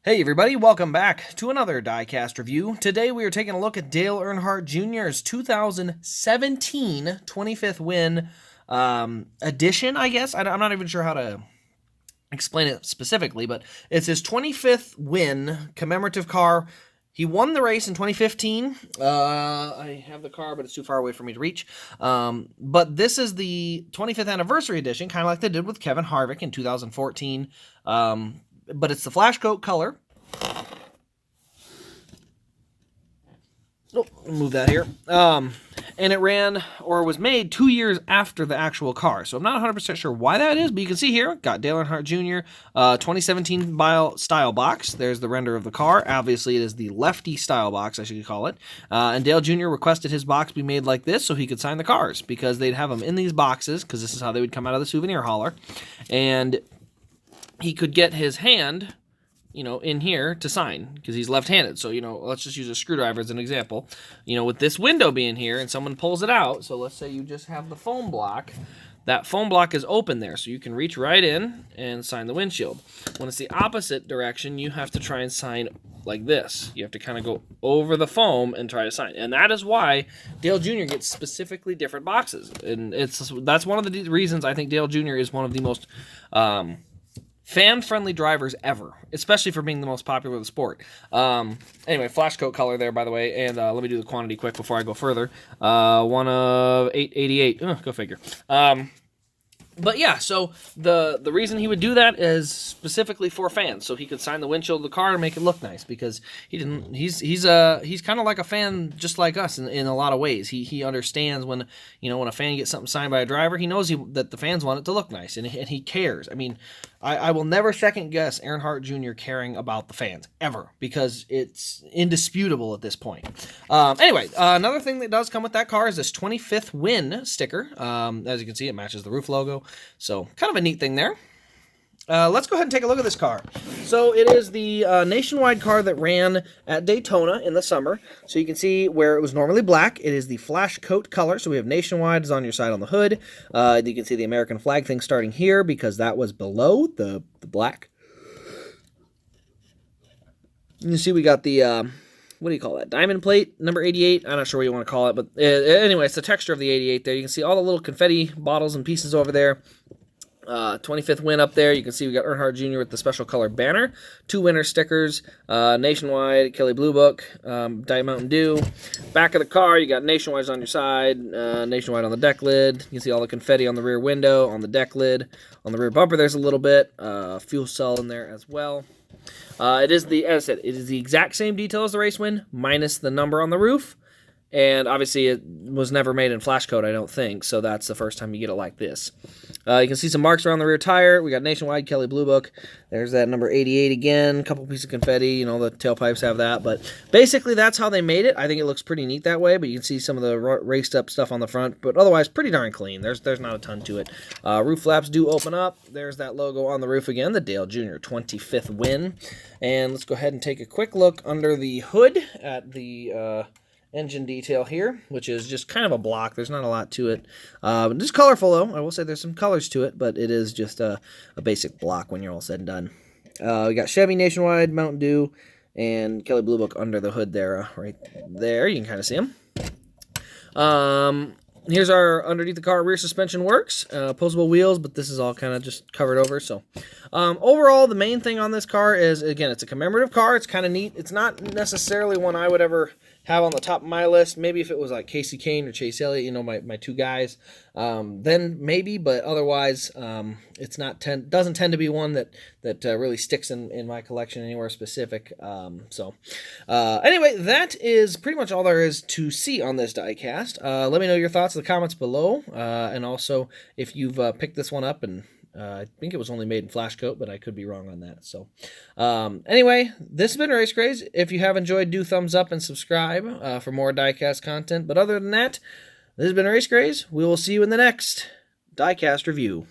Hey everybody, welcome back to another Diecast review. Today we are taking a look at Dale Earnhardt Jr.'s 2017 25th win edition, I guess. I'm not even sure how to explain it specifically, but it's his 25th win commemorative car. He won the race in 2015. I have the car, but it's too far away for me to reach. But this is the 25th anniversary edition, kind of like they did with Kevin Harvick in 2014. But it's the flash coat color. Oh, move that here. And it ran, or was made, 2 years after the actual car. So I'm not 100% sure why that is, but you can see here, got Dale Earnhardt Jr. 2017 style box. There's the render of the car. Obviously, it is the lefty style box, I should call it. And Dale Jr. requested his box be made like this so he could sign the cars, because they'd have them in these boxes, because this is how they would come out of the souvenir hauler. And he could get his hand, in here to sign, because he's left-handed. So, let's just use a screwdriver as an example. With this window being here and someone pulls it out, so let's say you just have the foam block, that foam block is open there, so you can reach right in and sign the windshield. When it's the opposite direction, you have to try and sign like this. You have to kind of go over the foam and try to sign. And that is why Dale Jr. gets specifically different boxes. And that's one of the reasons I think Dale Jr. is one of the most fan-friendly drivers ever, especially for being the most popular of the sport. Anyway, flash coat color there, by the way, and let me do the quantity quick before I go further. 1 of 888. Go figure. But yeah, so the reason he would do that is specifically for fans, so he could sign the windshield of the car and make it look nice, because he's kind of like a fan just like us in a lot of ways. He understands when when a fan gets something signed by a driver, he knows that the fans want it to look nice, and he cares. I mean, I will never second guess Earnhardt Jr. caring about the fans ever, because it's indisputable at this point. Anyway, another thing that does come with that car is this 25th win sticker. As you can see, it matches the roof logo. So kind of a neat thing there. Let's go ahead and take a look at this car. So it is the nationwide car that ran at Daytona in the summer. So you can see where it was normally black, it is the flash coat color. So we have nationwide is on your side on the hood. You can see the American flag thing starting here, because that was below the black. You see we got the what do you call that? Diamond plate, number 88. I'm not sure what you want to call it, but anyway, it's the texture of the 88 there. You can see all the little confetti bottles and pieces over there. 25th win up there. You can see we got Earnhardt Jr. with the special color banner. 2 winner stickers. Nationwide, Kelley Blue Book, Diet Mountain Dew. Back of the car, you got Nationwide's on your side, Nationwide on the deck lid. You can see all the confetti on the rear window, on the deck lid. On the rear bumper, there's a little bit. Fuel cell in there as well. As I said, it is the exact same detail as the race win, minus the number on the roof. And obviously it was never made in flash coat, I don't think, so that's the first time you get it like this. You can see some marks around the rear tire. We got Nationwide, Kelley Blue Book. There's that number 88 again, a couple pieces of confetti, the tailpipes have that. But basically that's how they made it. I think it looks pretty neat that way, but you can see some of the raced up stuff on the front, but otherwise pretty darn clean. There's not a ton to it. Roof flaps do open up. There's that logo on the roof again, the Dale Jr. 25th win. And let's go ahead and take a quick look under the hood at the engine detail here, which is just kind of a block. There's not a lot to it. Just colorful, though. I will say there's some colors to it, but it is just a basic block when you're all said and done. We got Chevy, Nationwide, Mountain Dew, and Kelley Blue Book under the hood there, right there. You can kind of see them. Here's our underneath the car rear suspension works. Opposable wheels, but this is all kind of just covered over. So overall, the main thing on this car is, again, it's a commemorative car. It's kind of neat. It's not necessarily one I would ever have on the top of my list. Maybe if it was like Casey Kane or Chase Elliott, my 2 guys, then maybe, but otherwise it's doesn't tend to be one that really sticks in my collection anywhere specific. Anyway, that is pretty much all there is to see on this diecast. Let me know your thoughts in the comments below, and also if you've picked this one up. And I think it was only made in flash coat, but I could be wrong on that. So anyway, this has been Race Craze. If you have enjoyed, do thumbs up and subscribe for more diecast content. But other than that, this has been Race Craze. We will see you in the next diecast review.